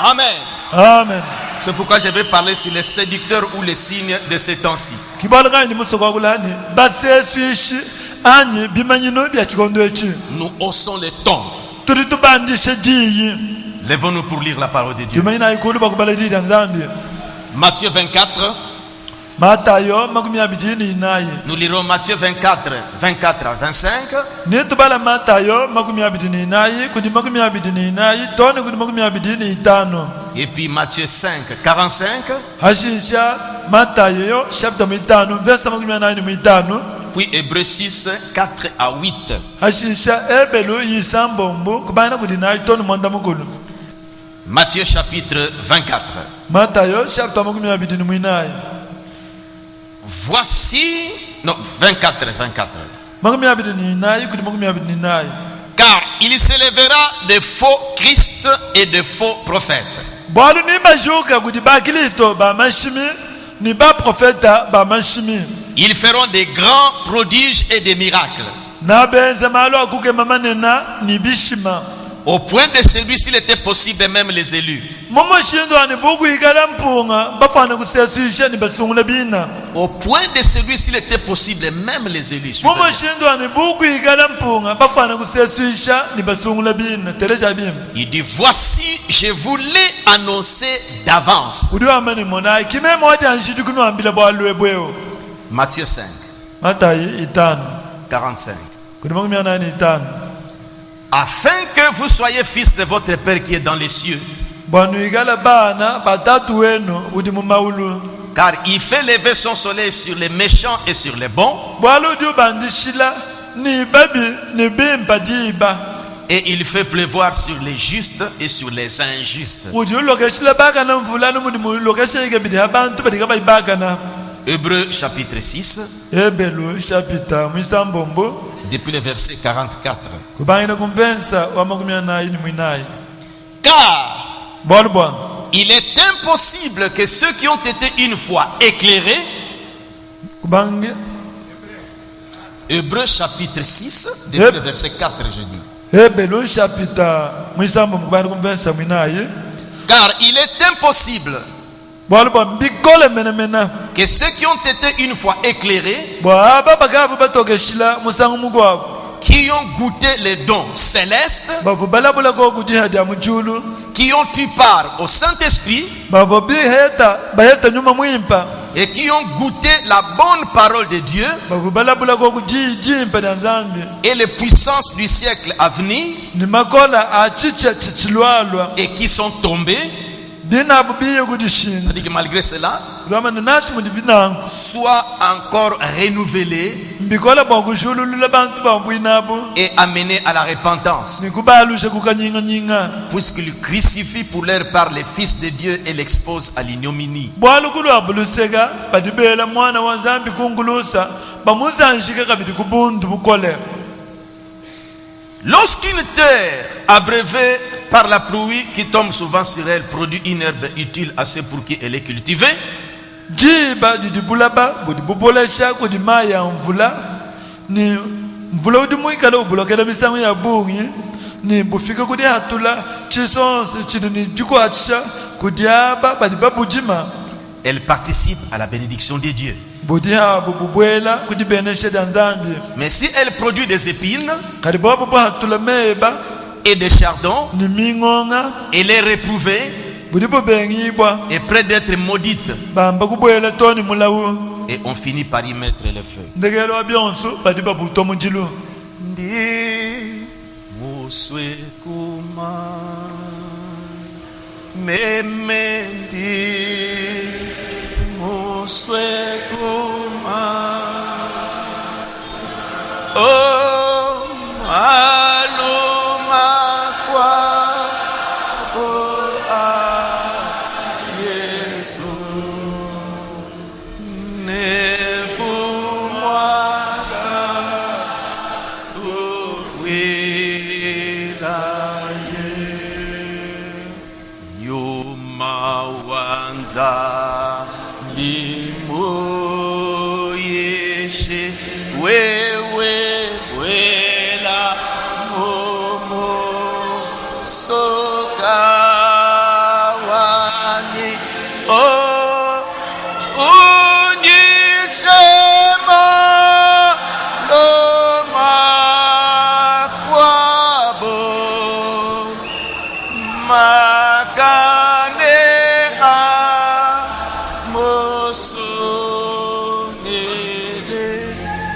Amen. Amen. C'est pourquoi je vais parler sur les séducteurs ou les signes de ces temps-ci. Nous haussons les tons. Lèvons-nous pour lire la parole de Dieu. Matthieu 24. Nous lirons Matthieu 24, 24 à 25. Et puis Matthieu 5, 45. Puis Hébreux 6, 4 à 8. Matthieu chapitre 24. Voici, non, 24. Car il s'élèvera de faux Christ et de faux prophètes. Ils feront des grands prodiges et des miracles. Au point de celui s'il était possible, même les élus. Au point de celui s'il était possible, même les élus. Il dit, voici, je vous l'ai annoncé d'avance. Matthieu 5, 45. Afin que vous soyez fils de votre Père qui est dans les cieux. Car il fait lever son soleil sur les méchants et sur les bons. Et il fait pleuvoir sur les justes et sur les injustes. Hébreux chapitre 6. Depuis le verset 44. Car il est impossible que ceux qui ont été une fois éclairés. Hébreux chapitre 6, depuis le verset 4, je dis. Car il est impossible que ceux qui ont été une fois éclairés, qui ont goûté les dons célestes, qui ont eu part au Saint-Esprit, et qui ont goûté la bonne parole de Dieu et les puissances du siècle à venir, et qui sont tombés. C'est-à-dire que malgré cela, soient encore renouvelés et amenés à la repentance, puisqu'ils crucifient pour leur part les fils de Dieu et l'exposent à l'ignominie. Lorsqu'une terre abreuvée par la pluie qui tombe souvent sur elle produit une herbe utile assez pour qu'elle est cultivée, elle participe à la bénédiction de Dieu. Mais si elle produit des épines et des chardons, elle est réprouvée et près d'être maudite. Et on finit par y mettre le feu. Oh, aluma kwa Yesu ne bumwada uwila yuma wanza limuyeshi wewe wela momo soka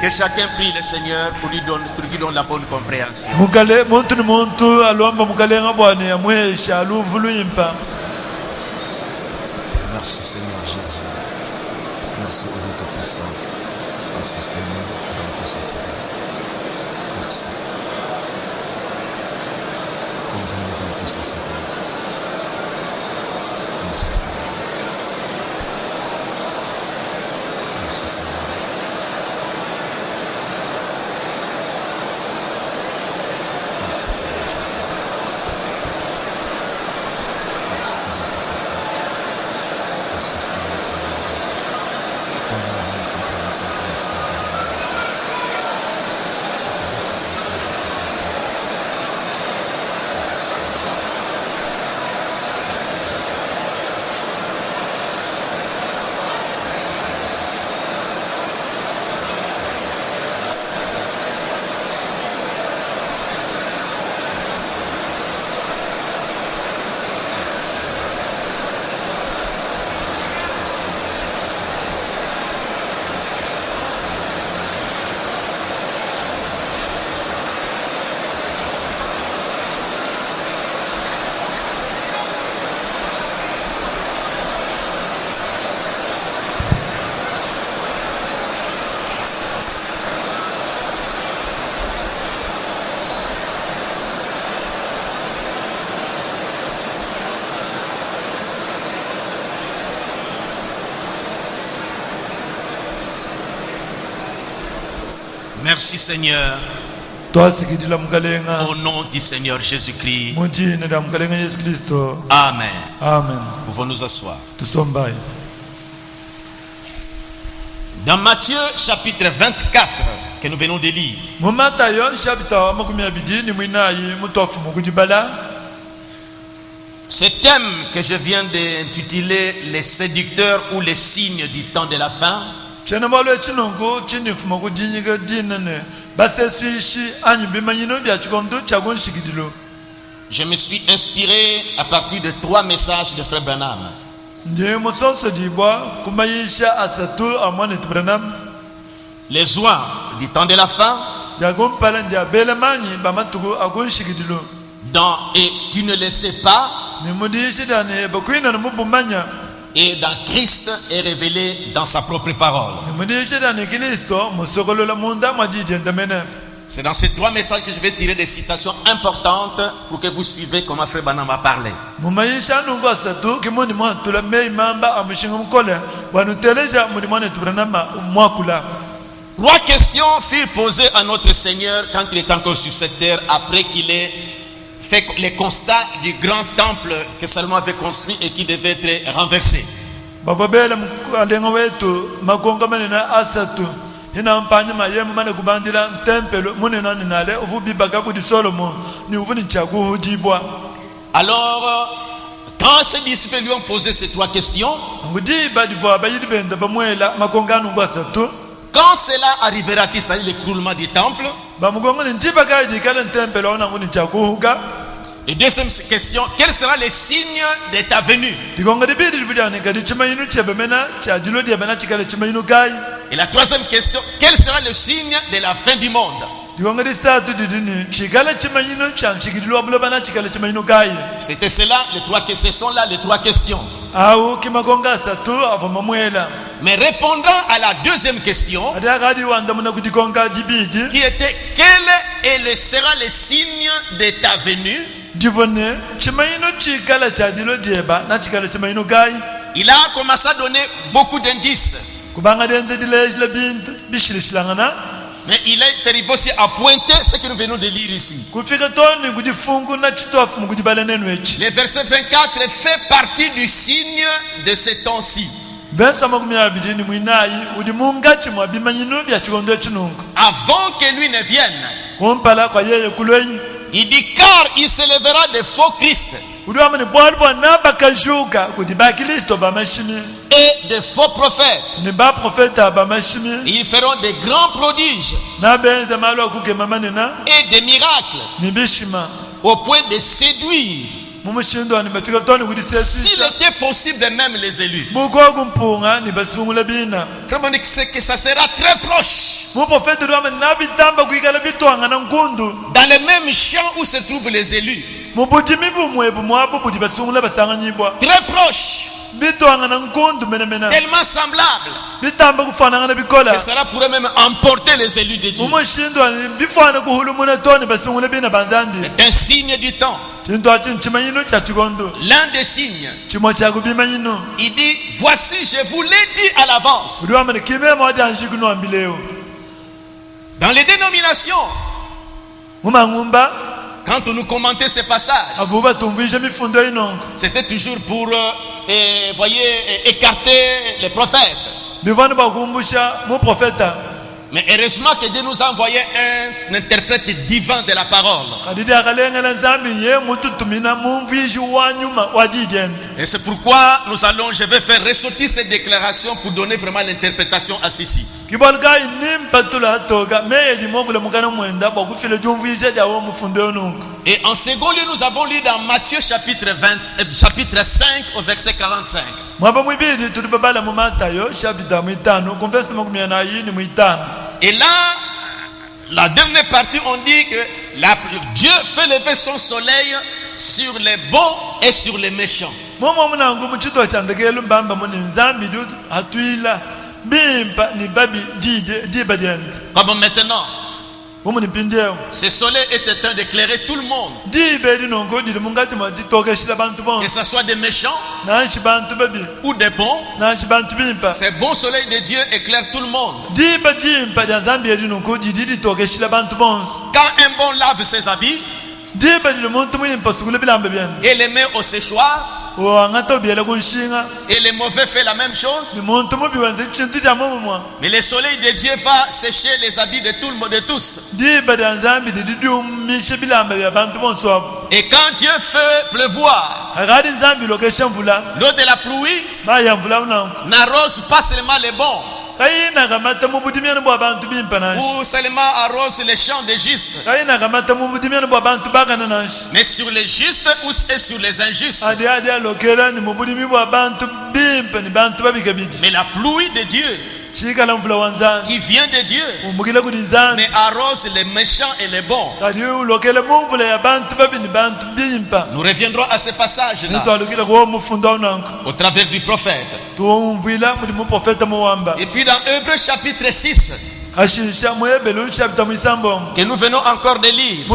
Que chacun prie le Seigneur pour lui donner la bonne compréhension. Merci Seigneur Jésus. Merci au Dieu Tout-Puissant. Assistez-nous dans tout ceci. Merci. Conduis-nous dans tout ceci. Merci Seigneur. Merci Seigneur. Merci Seigneur Jésus. Merci au Dieu Tout-Puissant. Assistez-nous Seigneur Jésus. Donne-nous la bonne compréhension pour nous comprendre. Merci Seigneur. Au nom du Seigneur Jésus-Christ. Amen. Amen. Pouvons nous asseoir. Dans Matthieu chapitre 24 que nous venons de lire, ce thème que je viens d'intituler les séducteurs ou les signes du temps de la fin, je me suis inspiré à partir de 3 messages de Frère Branham. Les oies du temps de la fin, dans Et tu ne le sais pas, et dans Christ est révélé dans sa propre parole. C'est dans ces 3 messages que je vais tirer des citations importantes pour que vous suivez comment Frère Branham a parlé. 3 questions furent posées à notre Seigneur quand il est encore sur cette terre, après qu'il ait fait les constats du grand temple que Salomon avait construit et qui devait être renversé. Alors, quand ses disciples lui ont posé ces 3 questions, quand cela arrivera-t-il, c'est-à-dire l'écroulement du temple? Et deuxième question, quels seront les signes de ta venue? Et la troisième question, quel sera le signe de la fin du monde? C'était cela, ce sont là les 3 questions. Mais répondant à la deuxième question, qui était quel sera le signe de ta venue, il a commencé à donner beaucoup d'indices. Mais il est arrivé aussi à pointer ce que nous venons de lire ici. Le verset 24 fait partie du signe de ce temps-ci. Avant que lui ne vienne, il dit, car il s'élèvera des faux Christ et des faux prophètes. Ils feront des grands prodiges et des miracles au point de séduire S'il était possible de même les élus, vraiment c'est que ça sera très proche. Dans les mêmes champs où se trouvent les élus, très proches, tellement semblables, que cela pourrait même emporter les élus de Dieu. C'est un signe du temps. L'un des signes, il dit, voici, je vous l'ai dit à l'avance. Dans les dénominations, quand on nous commentait ces passages, c'était toujours pour écarter les prophètes. Mais heureusement que Dieu nous a envoyé un interprète divin de la parole. Et c'est pourquoi je vais faire ressortir cette déclaration pour donner vraiment l'interprétation à ceci. Et en second lieu, nous avons lu dans Matthieu chapitre 5 au verset 45. Et là, la dernière partie, on dit que Dieu fait lever son soleil sur les bons et sur les méchants. Comme maintenant, ce soleil est en train d'éclairer tout le monde. Que ce soit des méchants ou des bons, ce bon soleil de Dieu éclaire tout le monde. Quand un bon lave ses habits et les met au séchoir, et les mauvais fait la même chose. Mais le soleil de Dieu va sécher les habits de tout le monde, de tous. Et quand Dieu fait pleuvoir, l'eau de la pluie n'arrose pas seulement les bons, ou seulement arrose les champs des justes, mais sur les justes et sur les injustes. Mais la pluie de Dieu qui vient de Dieu, mais arrose les méchants et les bons. Nous reviendrons à ce passage-là au travers du prophète. Et puis dans Hébreux chapitre 6, que nous venons encore de lire,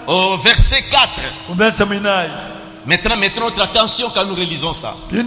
au verset 4. Maintenant, mettons notre attention quand nous relisons ça. Car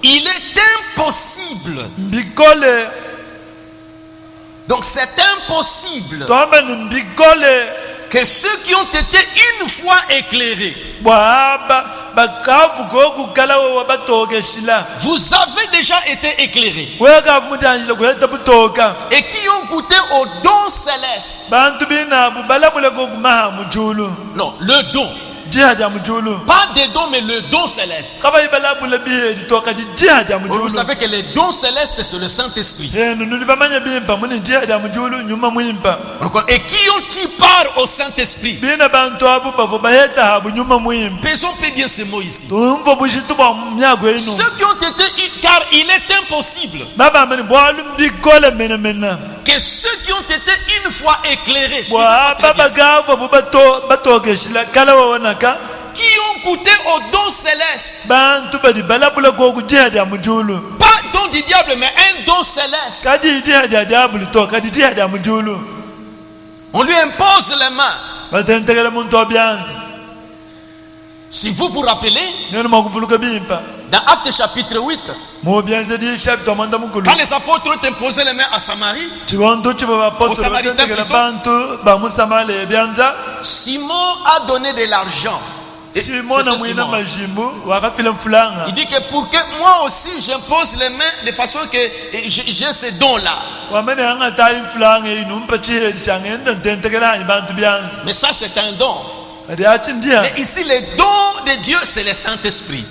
il est impossible. Donc c'est impossible que ceux qui ont été une fois éclairés, vous avez déjà été éclairés et qui ont goûté au don céleste. Non, le don. Pas des dons, mais le don céleste. Vous savez que le don céleste, c'est le Saint-Esprit. Et qui ont-ils part au Saint-Esprit? Pesons bien ce mot ici. Ceux qui ont été, car il est impossible que ceux qui ont été une fois éclairés, qui ont goûté au don céleste, pas don du diable, mais un don céleste, on lui impose les mains. Si vous vous rappelez, dans Actes chapitre 8, quand les apôtres ont imposé les mains à Samarie, aux Samaritains plutôt, Simon a donné de l'argent. Il dit que pour que moi aussi j'impose les mains de façon que j'ai ce don-là. Mais ça c'est un don. Mais ici le don de Dieu c'est le Saint-Esprit.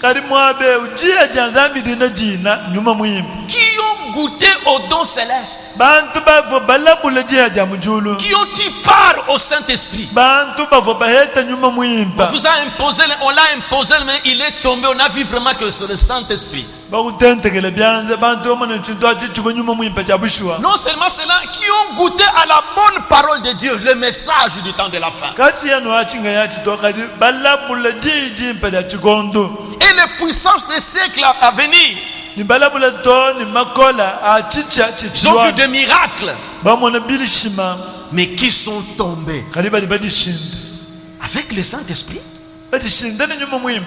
Qui ont goûté aux dons célestes, bantu bavo balabula dia dia mujulu qui ont eu part au Saint-Esprit. bantu bavo baheta nyuma On muimpa vous a imposé, on l'a imposé, mais il est tombé. On a vu vraiment que c'est le Saint-Esprit. bakutentekele byanze bantu omana chintu achichuko nyuma muimpa cha bushwa Non seulement ceux-là qui ont goûté à la bonne parole de Dieu, le message du temps de la fin. kati yano achinga yachitoka balabula jiji mpa ya chikondo Et les puissances des siècles à venir, ni balabula to ni makola achicha ils ont vu chichwa des miracles, bamona bilishima mais qui sont tombés kali bali badishinda avec le Saint-Esprit. badishinda ni nyuma muimpa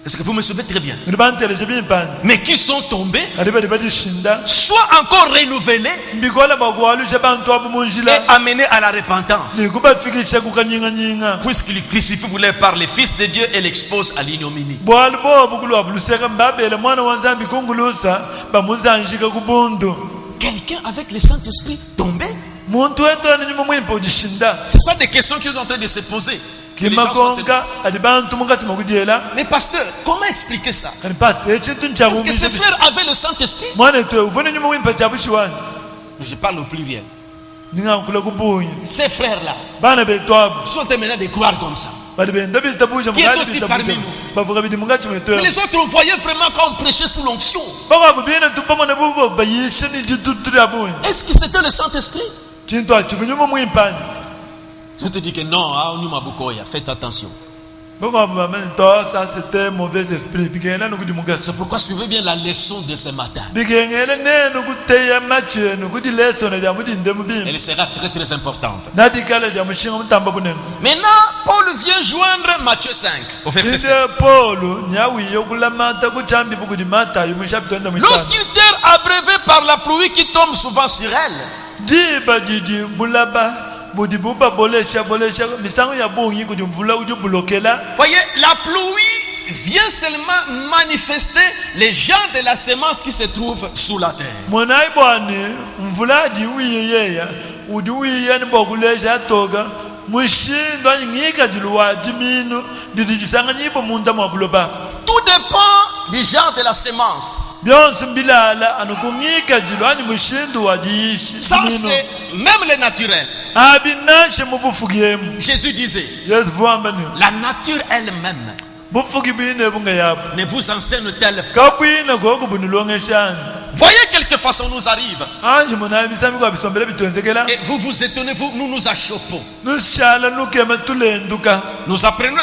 Est-ce que vous me suivez très bien? ni banteleje bimpa Mais qui sont tombés, kali bali badishinda soit encore renouvelés mbikola bagwalusha bantu abo et munjila amenés à la repentance. ni kubafikisha kukanyinga Puisqu'il crucifie par le Fils de Dieu et l'expose à l'ignominie. bwali bobu kulwabuluseka mbabele mwana wa nzambi kungulusa bamuzanjika kubundu Quelqu'un avec le Saint-Esprit tombé? muntu wetone nyuma mwimpa ujishinda C'est ça des questions qu'ils sont en train de se poser. Que les gens sont en train de- kimakonga ali bantu mukati makujela Mais pasteur, comment expliquer ça? kani pastor ekintu Est-ce que ces nchakumisha frères avaient le Saint-Esprit? mwana twe uvone nyuma mwimpa cha bushiwani Je parle au pluriel. ningankula kubunya Ces frères-là bana betwabo sont amenés de croire comme ça. bali benda bitabusha Qui est aussi parmi nous? bavuga bidi mungati Mais mwetwe les autres, on voyait vraiment quand on prêchait sous l'onction. bakabu biene tupamona bubo bayishe ni jituturi abunya Est-ce que c'était le Saint-Esprit? chintu achivu nyuma mwimpani Je te dis que non, faites attention. bakabu bamani to ça c'était mauvais esprit bigenda nokudi mugaso C'est pourquoi suivez bien la leçon de ce matin. bigengele neno kuteya macheno kuti lesson lya mudinde mubimbi Elle sera très très importante. nadikala lya mushinga mutamba bunene Maintenant, Paul vient joindre Matthieu 5, au verset 7. inde Paulo nyawiye okulamata kuchambi bukudi Matayo mu chapter 25 Lorsqu'il terre abrévé par la pluie qui tombe souvent sur elle, jiba jiji bulaba budi buba bolesha misango ya bungi kudi mvula uju bulokela voyez, la pluie vient seulement manifester les gens de la semence qui se trouvent sous la terre. mona ibwane mvula ji wiye yeya udi wiye ni bokulesha toga mushindo ngika jiluwa jimino didi jisanga nyibo munda mwa buloba Tout dépend du genre de la semence. byonse mbilala anukungika jilwani mushindu wa jiishi Ça, jimino c'est même le naturel. abinashe mubufugiemu Jésus disait, yesu vuamba ni la nature elle-même bufugi bwine bunga yapo ne vous enseigne-t-elle pas? kabwina gogo bunilongeshani Voyez quelquefois ça nous arrive. anje muna bisami kwa bisombele bitwenzekela Et vous vous étonnez, nous nous achoppons. nushala nukema tulenduka Nous apprenons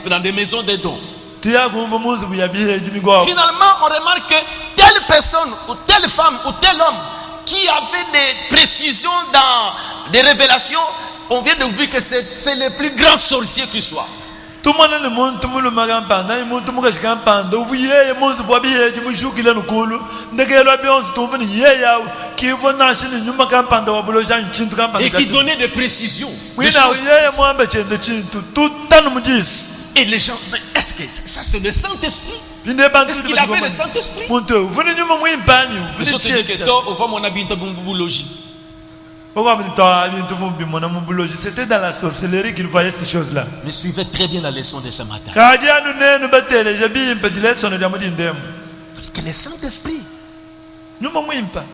dans des maisons de dons. tuyakumva munsi buyabiheji migwabo Finalement, on remarque que telle personne ou telle femme ou tel homme qui avait des précisions dans des révélations, on vient de voir que c'est le plus grand sorcier qui soit. tumona ni muntu muluma mpanda ni muntu mukashika mpanda uvuyeye munsi bwabiheji mushukile nukulu ndekelwa byonse tumva ni yeya kivo nashi ni nyuma kampanda wabulosha nchintu kampanda Et qui donnait des précisions. Des wina choses. uyeye mwambe chende chintu tutanu mujisi Et les gens, mais est-ce que ça c'est le Saint-Esprit? pinde bantu Est-ce qu'il avait le Saint-Esprit? muntu uvune nyuma mwimpani Les uvune autres disent que checha toi, on va mon habit de bouboulogie. C'était dans la sorcellerie qu'il voyait ces choses-là. Mais suivez très bien la leçon de ce matin. Que Que le Saint-Esprit